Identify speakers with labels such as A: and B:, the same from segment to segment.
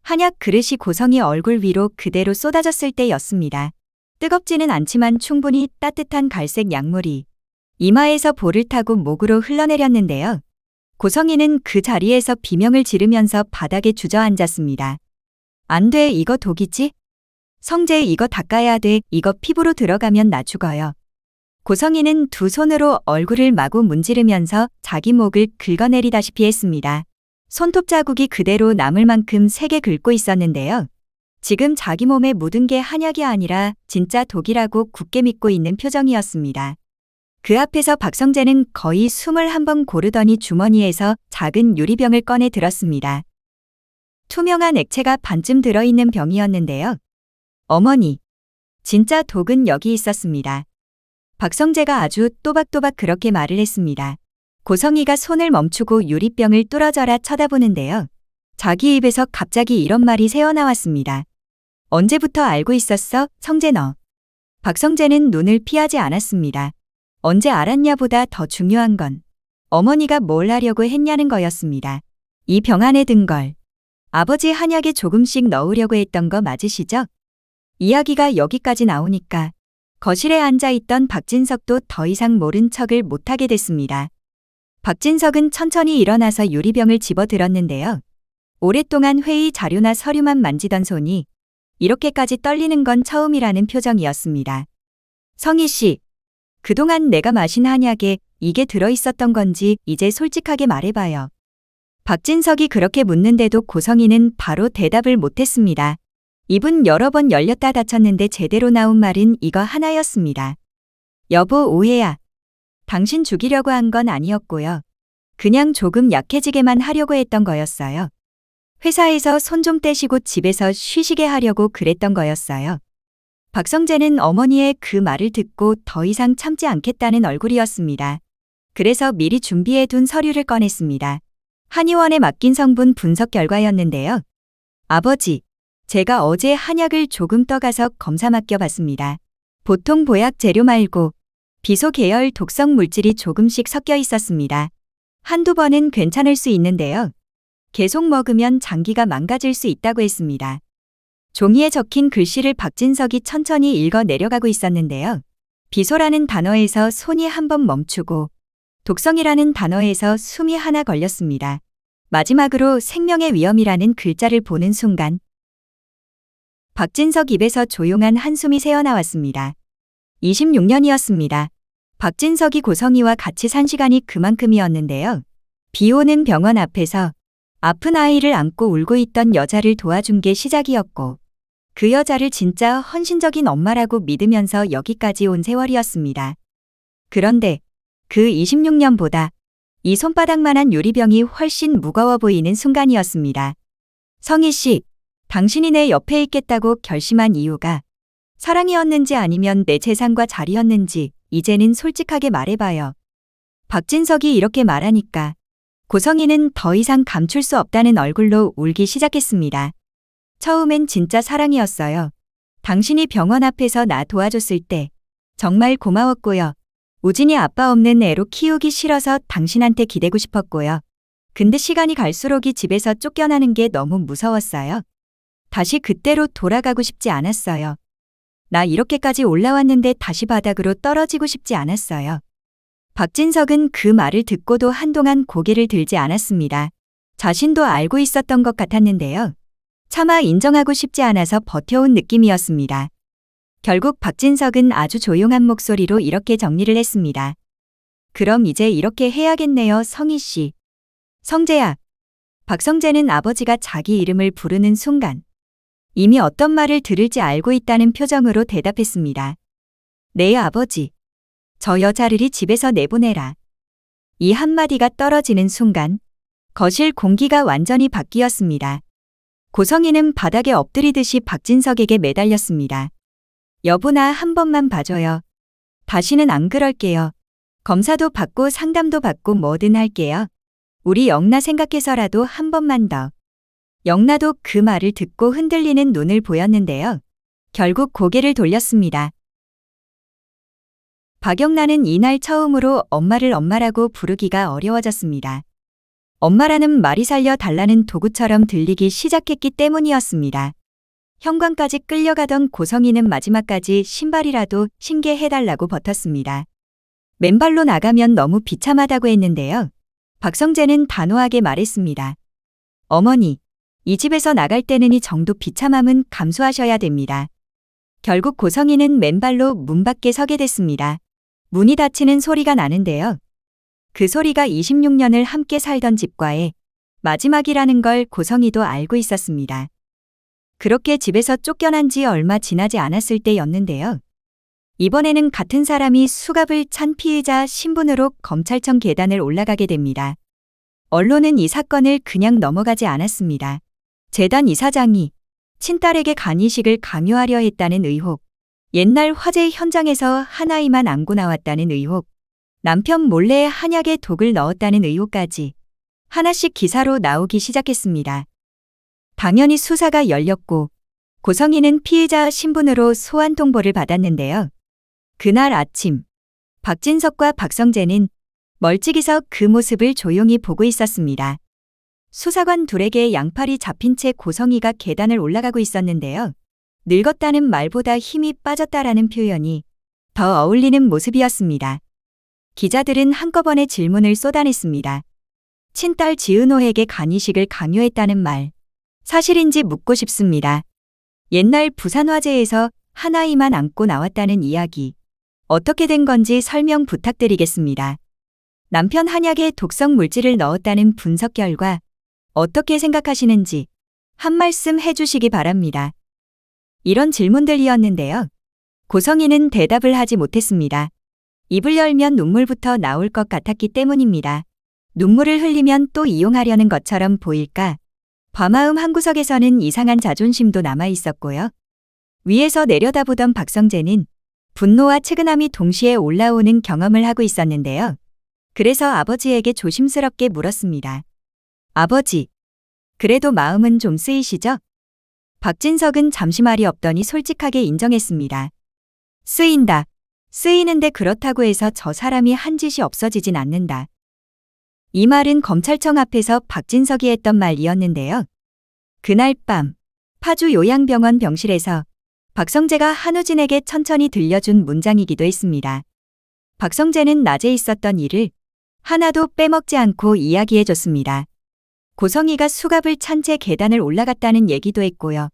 A: 한약 그릇이 고성이 얼굴 위로 그대로 쏟아졌을 때였습니다. 뜨겁지는 않지만 충분히 따뜻한 갈색 약물이 이마에서 볼을 타고 목으로 흘러내렸는데요. 고성이는 그 자리에서 비명을 지르면서 바닥에 주저앉았습니다. 안 돼, 이거 독이지? 성재, 이거 닦아야 돼. 이거 피부로 들어가면 나 죽어요. 고성이는 두 손으로 얼굴을 마구 문지르면서 자기 목을 긁어내리다시피 했습니다. 손톱 자국이 그대로 남을 만큼 세게 긁고 있었는데요. 지금 자기 몸에 묻은 게 한약이 아니라 진짜 독이라고 굳게 믿고 있는 표정이었습니다. 그 앞에서 박성재는 거의 숨을 한번 고르더니 주머니에서 작은 유리병을 꺼내 들었습니다. 투명한 액체가 반쯤 들어있는 병이었는데요. 어머니, 진짜 독은 여기 있었습니다. 박성재가 아주 또박또박 그렇게 말을 했습니다. 고성이가 손을 멈추고 유리병을 뚫어져라 쳐다보는데요. 자기 입에서 갑자기 이런 말이 새어나왔습니다. 언제부터 알고 있었어, 성재 너? 박성재는 눈을 피하지 않았습니다. 언제 알았냐보다 더 중요한 건 어머니가 뭘 하려고 했냐는 거였습니다. 이 병 안에 든 걸 아버지 한약에 조금씩 넣으려고 했던 거 맞으시죠? 이야기가 여기까지 나오니까 거실에 앉아있던 박진석도 더 이상 모른 척을 못하게 됐습니다. 박진석은 천천히 일어나서 유리병을 집어들었는데요. 오랫동안 회의 자료나 서류만 만지던 손이 이렇게까지 떨리는 건 처음이라는 표정이었습니다. 성희 씨, 그동안 내가 마신 한약에 이게 들어있었던 건지 이제 솔직하게 말해봐요. 박진석이 그렇게 묻는데도 고성이는 바로 대답을 못했습니다. 입은 여러 번 열렸다 닫혔는데 제대로 나온 말은 이거 하나였습니다. 여보, 오해야. 당신 죽이려고 한 건 아니었고요. 그냥 조금 약해지게만 하려고 했던 거였어요. 회사에서 손 좀 떼시고 집에서 쉬시게 하려고 그랬던 거였어요. 박성재는 어머니의 그 말을 듣고 더 이상 참지 않겠다는 얼굴이었습니다. 그래서 미리 준비해둔 서류를 꺼냈습니다. 한의원에 맡긴 성분 분석 결과였는데요. 아버지, 제가 어제 한약을 조금 떠가서 검사 맡겨봤습니다. 보통 보약 재료 말고 비소 계열 독성 물질이 조금씩 섞여 있었습니다. 한두 번은 괜찮을 수 있는데요. 계속 먹으면 장기가 망가질 수 있다고 했습니다. 종이에 적힌 글씨를 박진석이 천천히 읽어 내려가고 있었는데요. 비소라는 단어에서 손이 한번 멈추고 독성이라는 단어에서 숨이 하나 걸렸습니다. 마지막으로 생명의 위험이라는 글자를 보는 순간 박진석 입에서 조용한 한숨이 새어나왔습니다. 26년이었습니다. 박진석이 고성이와 같이 산 시간이 그만큼이었는데요. 비 오는 병원 앞에서 아픈 아이를 안고 울고 있던 여자를 도와준 게 시작이었고 그 여자를 진짜 헌신적인 엄마라고 믿으면서 여기까지 온 세월이었습니다. 그런데 그 26년보다 이 손바닥만한 유리병이 훨씬 무거워 보이는 순간이었습니다. 성희 씨, 당신이 내 옆에 있겠다고 결심한 이유가 사랑이었는지 아니면 내 재산과 자리였는지 이제는 솔직하게 말해봐요. 박진석이 이렇게 말하니까 고성이는 더 이상 감출 수 없다는 얼굴로 울기 시작했습니다. 처음엔 진짜 사랑이었어요. 당신이 병원 앞에서 나 도와줬을 때 정말 고마웠고요. 우진이 아빠 없는 애로 키우기 싫어서 당신한테 기대고 싶었고요. 근데 시간이 갈수록 이 집에서 쫓겨나는 게 너무 무서웠어요. 다시 그때로 돌아가고 싶지 않았어요. 나 이렇게까지 올라왔는데 다시 바닥으로 떨어지고 싶지 않았어요. 박진석은 그 말을 듣고도 한동안 고개를 들지 않았습니다. 자신도 알고 있었던 것 같았는데요. 차마 인정하고 싶지 않아서 버텨온 느낌이었습니다. 결국 박진석은 아주 조용한 목소리로 이렇게 정리를 했습니다. 그럼 이제 이렇게 해야겠네요, 성희 씨. 성재야. 박성재는 아버지가 자기 이름을 부르는 순간 이미 어떤 말을 들을지 알고 있다는 표정으로 대답했습니다. 네, 아버지. 저 여자를 이 집에서 내보내라. 이 한마디가 떨어지는 순간 거실 공기가 완전히 바뀌었습니다. 고성이는 바닥에 엎드리듯이 박진석에게 매달렸습니다. 여보, 나 한 번만 봐줘요. 다시는 안 그럴게요. 검사도 받고 상담도 받고 뭐든 할게요. 우리 영나 생각해서라도 한 번만 더. 영나도 그 말을 듣고 흔들리는 눈을 보였는데요. 결국 고개를 돌렸습니다. 박영란은 이날 처음으로 엄마를 엄마라고 부르기가 어려워졌습니다. 엄마라는 말이 살려달라는 도구처럼 들리기 시작했기 때문이었습니다. 현관까지 끌려가던 고성이는 마지막까지 신발이라도 신게 해달라고 버텼습니다. 맨발로 나가면 너무 비참하다고 했는데요. 박성재는 단호하게 말했습니다. 어머니, 이 집에서 나갈 때는 이 정도 비참함은 감수하셔야 됩니다. 결국 고성이는 맨발로 문 밖에 서게 됐습니다. 문이 닫히는 소리가 나는데요. 그 소리가 26년을 함께 살던 집과의 마지막이라는 걸 고성이도 알고 있었습니다. 그렇게 집에서 쫓겨난 지 얼마 지나지 않았을 때였는데요. 이번에는 같은 사람이 수갑을 찬 피의자 신분으로 검찰청 계단을 올라가게 됩니다. 언론은 이 사건을 그냥 넘어가지 않았습니다. 재단 이사장이 친딸에게 간이식을 강요하려 했다는 의혹, 옛날 화재 현장에서 한 아이만 안고 나왔다는 의혹, 남편 몰래 한약에 독을 넣었다는 의혹까지 하나씩 기사로 나오기 시작했습니다. 당연히 수사가 열렸고 고성이는 피의자 신분으로 소환 통보를 받았는데요. 그날 아침 박진석과 박성재는 멀찍이서 그 모습을 조용히 보고 있었습니다. 수사관 둘에게 양팔이 잡힌 채 고성이가 계단을 올라가고 있었는데요. 늙었다는 말보다 힘이 빠졌다라는 표현이 더 어울리는 모습이었습니다. 기자들은 한꺼번에 질문을 쏟아냈습니다. 친딸 지은호에게 간이식을 강요했다는 말, 사실인지 묻고 싶습니다. 옛날 부산 화재에서 한 아이만 안고 나왔다는 이야기, 어떻게 된 건지 설명 부탁드리겠습니다. 남편 한약에 독성 물질을 넣었다는 분석 결과 어떻게 생각하시는지 한 말씀 해주시기 바랍니다. 이런 질문들이었는데요. 고성이는 대답을 하지 못했습니다. 입을 열면 눈물부터 나올 것 같았기 때문입니다. 눈물을 흘리면 또 이용하려는 것처럼 보일까? 과마음 한구석에서는 이상한 자존심도 남아 있었고요. 위에서 내려다보던 박성재는 분노와 측은함이 동시에 올라오는 경험을 하고 있었는데요. 그래서 아버지에게 조심스럽게 물었습니다. 아버지, 그래도 마음은 좀 쓰이시죠? 박진석은 잠시 말이 없더니 솔직하게 인정했습니다. 쓰인다. 쓰이는데 그렇다고 해서 저 사람이 한 짓이 없어지진 않는다. 이 말은 검찰청 앞에서 박진석이 했던 말이었는데요. 그날 밤 파주 요양병원 병실에서 박성재가 한우진에게 천천히 들려준 문장이기도 했습니다. 박성재는 낮에 있었던 일을 하나도 빼먹지 않고 이야기해줬습니다. 고성이가 수갑을 찬 채 계단을 올라갔다는 얘기도 했고요.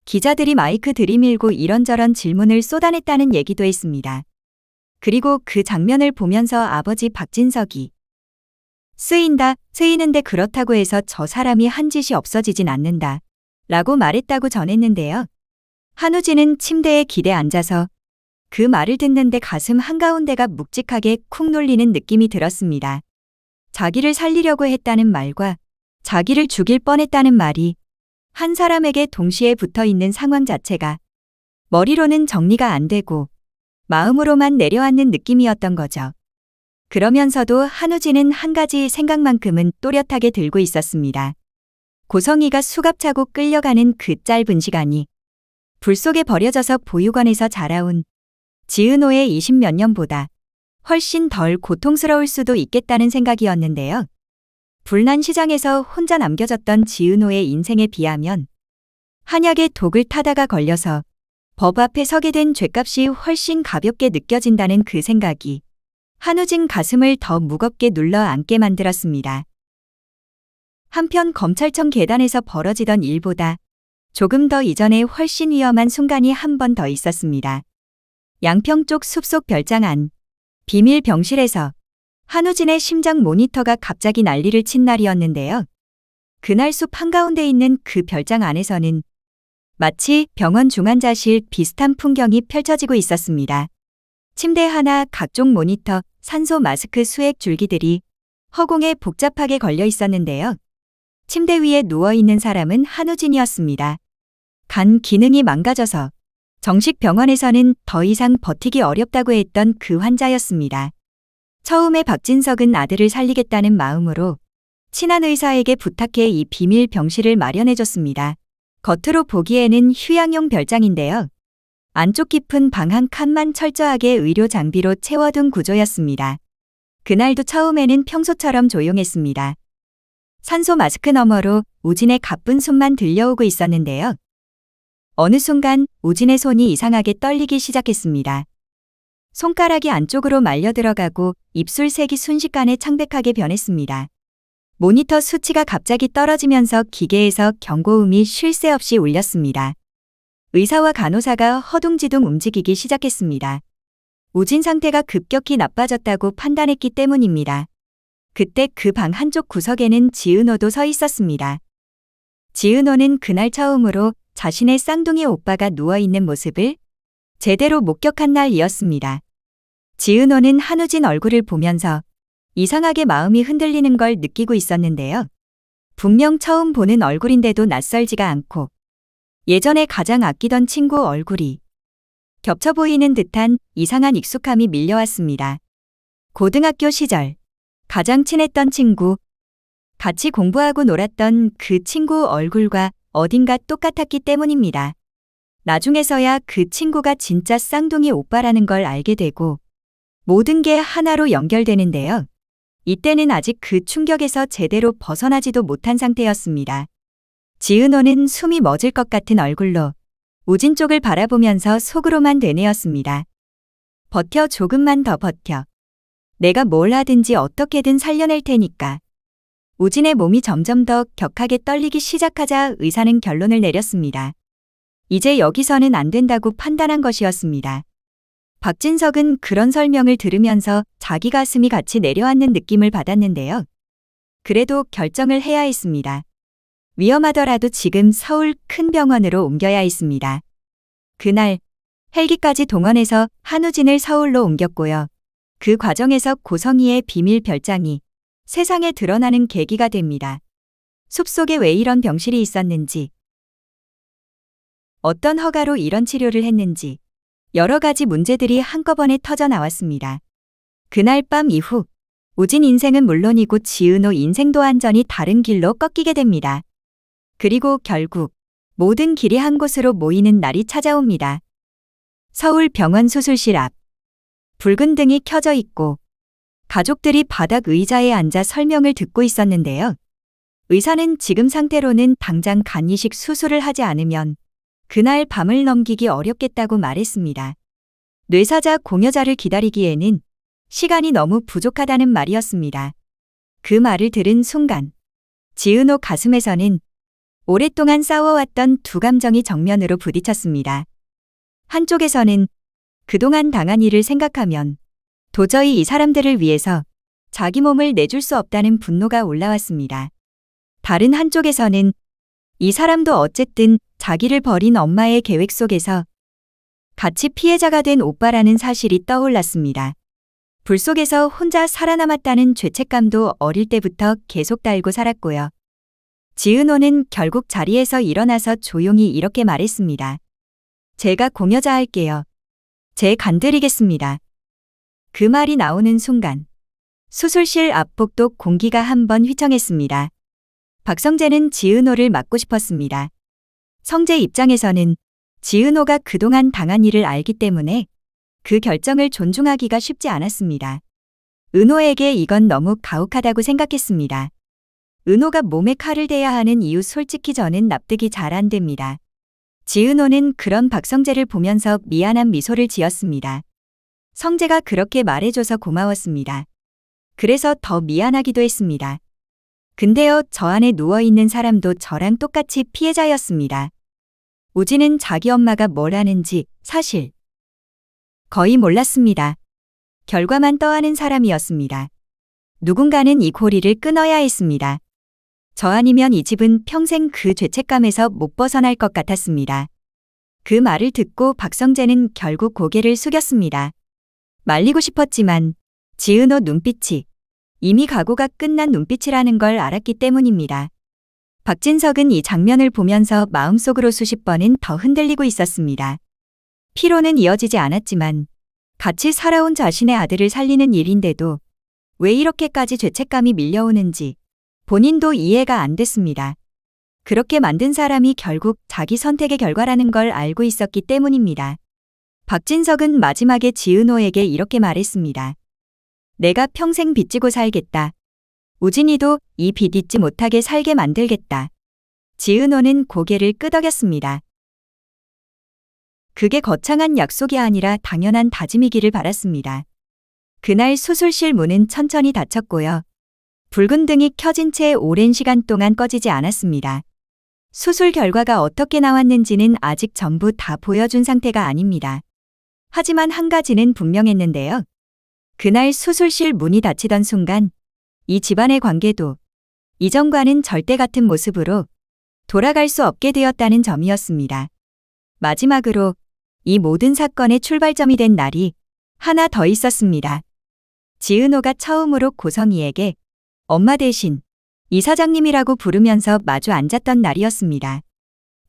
A: 기자들이 마이크 들이밀고 이런저런 질문을 쏟아냈다는 얘기도 했습니다. 그리고 그 장면을 보면서 아버지 박진석이 쓰인다, 쓰이는데 그렇다고 해서 저 사람이 한 짓이 없어지진 않는다 라고 말했다고 전했는데요. 한우진은 침대에 기대 앉아서 그 말을 듣는데 가슴 한가운데가 묵직하게 쿵 눌리는 느낌이 들었습니다. 자기를 살리려고 했다는 말과 자기를 죽일 뻔했다는 말이 한 사람에게 동시에 붙어 있는 상황 자체가 머리로는 정리가 안 되고 마음으로만 내려앉는 느낌이었던 거죠. 그러면서도 한우진은 한 가지 생각만큼은 또렷하게 들고 있었습니다. 고성이가 수갑 차고 끌려가는 그 짧은 시간이 불 속에 버려져서 보육원에서 자라온 지은호의 20몇 년보다 훨씬 덜 고통스러울 수도 있겠다는 생각이었는데요. 불난 시장에서 혼자 남겨졌던 지은호의 인생에 비하면 한약에 독을 타다가 걸려서 법 앞에 서게 된 죗값이 훨씬 가볍게 느껴진다는 그 생각이 한우진 가슴을 더 무겁게 눌러 앉게 만들었습니다. 한편 검찰청 계단에서 벌어지던 일보다 조금 더 이전에 훨씬 위험한 순간이 한 번 더 있었습니다. 양평 쪽 숲속 별장 안 비밀 병실에서 한우진의 심장 모니터가 갑자기 난리를 친 날이었는데요. 그날 숲 한가운데 있는 그 별장 안에서는 마치 병원 중환자실 비슷한 풍경이 펼쳐지고 있었습니다. 침대 하나, 각종 모니터, 산소 마스크 수액 줄기들이 허공에 복잡하게 걸려 있었는데요. 침대 위에 누워있는 사람은 한우진이었습니다. 간 기능이 망가져서 정식 병원에서는 더 이상 버티기 어렵다고 했던 그 환자였습니다. 처음에 박진석은 아들을 살리겠다는 마음으로 친한 의사에게 부탁해 이 비밀 병실을 마련해줬습니다. 겉으로 보기에는 휴양용 별장인데요. 안쪽 깊은 방 한 칸만 철저하게 의료 장비로 채워둔 구조였습니다. 그날도 처음에는 평소처럼 조용했습니다. 산소 마스크 너머로 우진의 가쁜 손만 들려오고 있었는데요. 어느 순간 우진의 손이 이상하게 떨리기 시작했습니다. 손가락이 안쪽으로 말려 들어가고 입술 색이 순식간에 창백하게 변했습니다. 모니터 수치가 갑자기 떨어지면서 기계에서 경고음이 쉴 새 없이 울렸습니다. 의사와 간호사가 허둥지둥 움직이기 시작했습니다. 우진 상태가 급격히 나빠졌다고 판단했기 때문입니다. 그때 그 방 한쪽 구석에는 지은호도 서 있었습니다. 지은호는 그날 처음으로 자신의 쌍둥이 오빠가 누워있는 모습을 제대로 목격한 날이었습니다. 지은호는 한우진 얼굴을 보면서 이상하게 마음이 흔들리는 걸 느끼고 있었는데요. 분명 처음 보는 얼굴인데도 낯설지가 않고 예전에 가장 아끼던 친구 얼굴이 겹쳐 보이는 듯한 이상한 익숙함이 밀려왔습니다. 고등학교 시절 가장 친했던 친구, 같이 공부하고 놀았던 그 친구 얼굴과 어딘가 똑같았기 때문입니다. 나중에서야 그 친구가 진짜 쌍둥이 오빠라는 걸 알게 되고 모든 게 하나로 연결되는데요. 이때는 아직 그 충격에서 제대로 벗어나지도 못한 상태였습니다. 지은호는 숨이 멎을 것 같은 얼굴로 우진 쪽을 바라보면서 속으로만 되뇌었습니다. 버텨, 조금만 더 버텨. 내가 뭘 하든지 어떻게든 살려낼 테니까. 우진의 몸이 점점 더 격하게 떨리기 시작하자 의사는 결론을 내렸습니다. 이제 여기서는 안 된다고 판단한 것이었습니다. 박진석은 그런 설명을 들으면서 자기 가슴이 같이 내려앉는 느낌을 받았는데요. 그래도 결정을 해야 했습니다. 위험하더라도 지금 서울 큰 병원으로 옮겨야 했습니다. 그날 헬기까지 동원해서 한우진을 서울로 옮겼고요. 그 과정에서 고성희의 비밀 별장이 세상에 드러나는 계기가 됩니다. 숲속에 왜 이런 병실이 있었는지, 어떤 허가로 이런 치료를 했는지 여러 가지 문제들이 한꺼번에 터져 나왔습니다. 그날 밤 이후 우진 인생은 물론이고 지은호 인생도 완전히 다른 길로 꺾이게 됩니다. 그리고 결국 모든 길이 한 곳으로 모이는 날이 찾아옵니다. 서울 병원 수술실 앞. 붉은 등이 켜져 있고 가족들이 바닥 의자에 앉아 설명을 듣고 있었는데요. 의사는 지금 상태로는 당장 간 이식 수술을 하지 않으면 그날 밤을 넘기기 어렵겠다고 말했습니다. 뇌사자 공여자를 기다리기에는 시간이 너무 부족하다는 말이었습니다. 그 말을 들은 순간 지은호 가슴에서는 오랫동안 싸워왔던 두 감정이 정면으로 부딪혔습니다. 한쪽에서는 그동안 당한 일을 생각하면 도저히 이 사람들을 위해서 자기 몸을 내줄 수 없다는 분노가 올라왔습니다. 다른 한쪽에서는 이 사람도 어쨌든 자기를 버린 엄마의 계획 속에서 같이 피해자가 된 오빠라는 사실이 떠올랐습니다. 불 속에서 혼자 살아남았다는 죄책감도 어릴 때부터 계속 달고 살았고요. 지은호는 결국 자리에서 일어나서 조용히 이렇게 말했습니다. 제가 공여자 할게요. 제 간드리겠습니다. 그 말이 나오는 순간 수술실 앞복도 공기가 한번 휘청했습니다. 박성재는 지은호를 막고 싶었습니다. 성재 입장에서는 지은호가 그동안 당한 일을 알기 때문에 그 결정을 존중하기가 쉽지 않았습니다. 은호에게 이건 너무 가혹하다고 생각했습니다. 은호가 몸에 칼을 대야 하는 이유 솔직히 저는 납득이 잘 안 됩니다. 지은호는 그런 박성재를 보면서 미안한 미소를 지었습니다. 성재가 그렇게 말해줘서 고마웠습니다. 그래서 더 미안하기도 했습니다. 근데요, 저 안에 누워있는 사람도 저랑 똑같이 피해자였습니다. 우진은 자기 엄마가 뭘 하는지 사실 거의 몰랐습니다. 결과만 떠하는 사람이었습니다. 누군가는 이 고리를 끊어야 했습니다. 저 아니면 이 집은 평생 그 죄책감에서 못 벗어날 것 같았습니다. 그 말을 듣고 박성재는 결국 고개를 숙였습니다. 말리고 싶었지만 지은호 눈빛이 이미 각오가 끝난 눈빛이라는 걸 알았기 때문입니다. 박진석은 이 장면을 보면서 마음속으로 수십 번은 더 흔들리고 있었습니다. 피로는 이어지지 않았지만 같이 살아온 자신의 아들을 살리는 일인데도 왜 이렇게까지 죄책감이 밀려오는지 본인도 이해가 안 됐습니다. 그렇게 만든 사람이 결국 자기 선택의 결과라는 걸 알고 있었기 때문입니다. 박진석은 마지막에 지은호에게 이렇게 말했습니다. 내가 평생 빚지고 살겠다. 우진이도 이 빚 잊지 못하게 살게 만들겠다. 지은호는 고개를 끄덕였습니다. 그게 거창한 약속이 아니라 당연한 다짐이기를 바랐습니다. 그날 수술실 문은 천천히 닫혔고요. 붉은 등이 켜진 채 오랜 시간 동안 꺼지지 않았습니다. 수술 결과가 어떻게 나왔는지는 아직 전부 다 보여준 상태가 아닙니다. 하지만 한 가지는 분명했는데요. 그날 수술실 문이 닫히던 순간 이 집안의 관계도 이전과는 절대 같은 모습으로 돌아갈 수 없게 되었다는 점이었습니다. 마지막으로 이 모든 사건의 출발점이 된 날이 하나 더 있었습니다. 지은호가 처음으로 고성이에게 엄마 대신 이사장님이라고 부르면서 마주 앉았던 날이었습니다.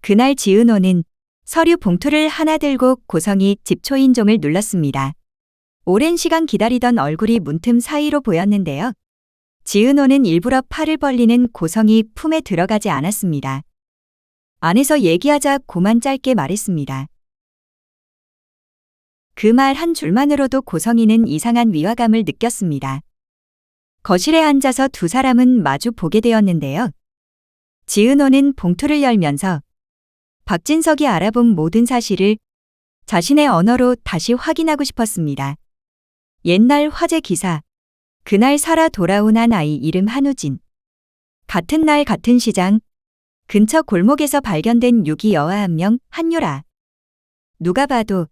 A: 그날 지은호는 서류 봉투를 하나 들고 고성이 집 초인종을 눌렀습니다. 오랜 시간 기다리던 얼굴이 문틈 사이로 보였는데요. 지은호는 일부러 팔을 벌리는 고성이 품에 들어가지 않았습니다. 안에서 얘기하자 고만 짧게 말했습니다. 그 말 한 줄만으로도 고성이는 이상한 위화감을 느꼈습니다. 거실에 앉아서 두 사람은 마주 보게 되었는데요. 지은호는 봉투를 열면서 박진석이 알아본 모든 사실을 자신의 언어로 다시 확인하고 싶었습니다. 옛날 화재 기사, 그날 살아 돌아온 한 아이 이름 한우진. 같은 날 같은 시장, 근처 골목에서 발견된 유기 여아 한 명, 한유라. 누가 봐도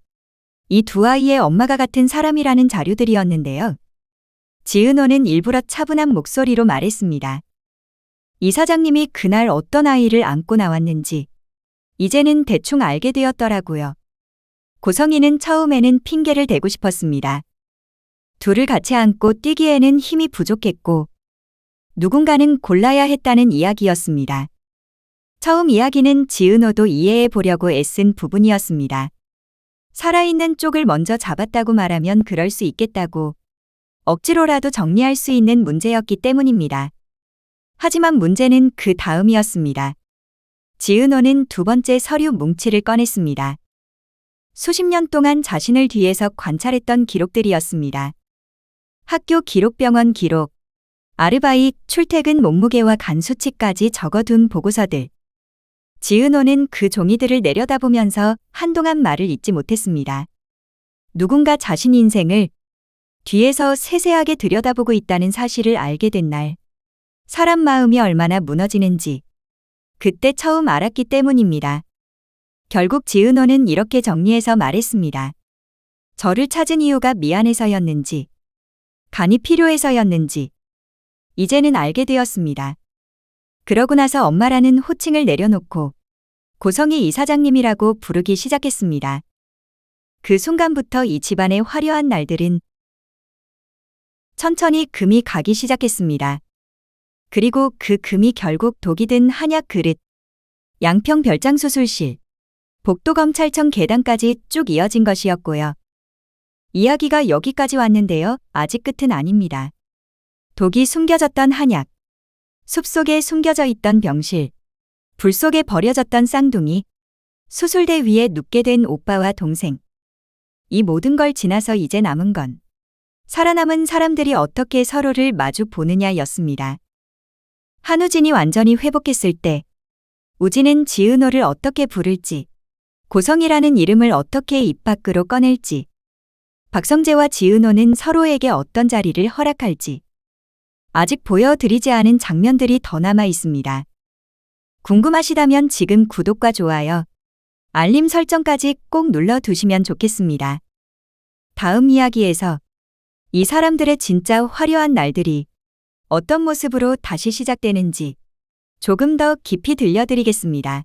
A: 이 두 아이의 엄마가 같은 사람이라는 자료들이었는데요. 지은호는 일부러 차분한 목소리로 말했습니다. 이사장님이 그날 어떤 아이를 안고 나왔는지 이제는 대충 알게 되었더라고요. 고성이는 처음에는 핑계를 대고 싶었습니다. 둘을 같이 안고 뛰기에는 힘이 부족했고 누군가는 골라야 했다는 이야기였습니다. 처음 이야기는 지은호도 이해해 보려고 애쓴 부분이었습니다. 살아있는 쪽을 먼저 잡았다고 말하면 그럴 수 있겠다고 억지로라도 정리할 수 있는 문제였기 때문입니다. 하지만 문제는 그 다음이었습니다. 지은호는 두 번째 서류 뭉치를 꺼냈습니다. 수십 년 동안 자신을 뒤에서 관찰했던 기록들이었습니다. 학교 기록, 병원 기록, 아르바이트, 출퇴근 몸무게와 간 수치까지 적어둔 보고서들. 지은호는 그 종이들을 내려다보면서 한동안 말을 잇지 못했습니다. 누군가 자신 인생을 뒤에서 세세하게 들여다보고 있다는 사실을 알게 된 날, 사람 마음이 얼마나 무너지는지 그때 처음 알았기 때문입니다. 결국 지은호는 이렇게 정리해서 말했습니다. 저를 찾은 이유가 미안해서였는지, 간이 필요해서였는지 이제는 알게 되었습니다. 그러고 나서 엄마라는 호칭을 내려놓고 고성이 이사장님이라고 부르기 시작했습니다. 그 순간부터 이 집안의 화려한 날들은 천천히 금이 가기 시작했습니다. 그리고 그 금이 결국 독이 든 한약 그릇, 양평 별장 수술실, 복도검찰청 계단까지 쭉 이어진 것이었고요. 이야기가 여기까지 왔는데요. 아직 끝은 아닙니다. 독이 숨겨졌던 한약, 숲속에 숨겨져 있던 병실, 불 속에 버려졌던 쌍둥이, 수술대 위에 눕게 된 오빠와 동생. 이 모든 걸 지나서 이제 남은 건 살아남은 사람들이 어떻게 서로를 마주 보느냐였습니다. 한우진이 완전히 회복했을 때 우진은 지은호를 어떻게 부를지, 고성이라는 이름을 어떻게 입 밖으로 꺼낼지, 박성재와 지은호는 서로에게 어떤 자리를 허락할지 아직 보여드리지 않은 장면들이 더 남아 있습니다. 궁금하시다면 지금 구독과 좋아요, 알림 설정까지 꼭 눌러두시면 좋겠습니다. 다음 이야기에서 이 사람들의 진짜 화려한 날들이 어떤 모습으로 다시 시작되는지 조금 더 깊이 들려드리겠습니다.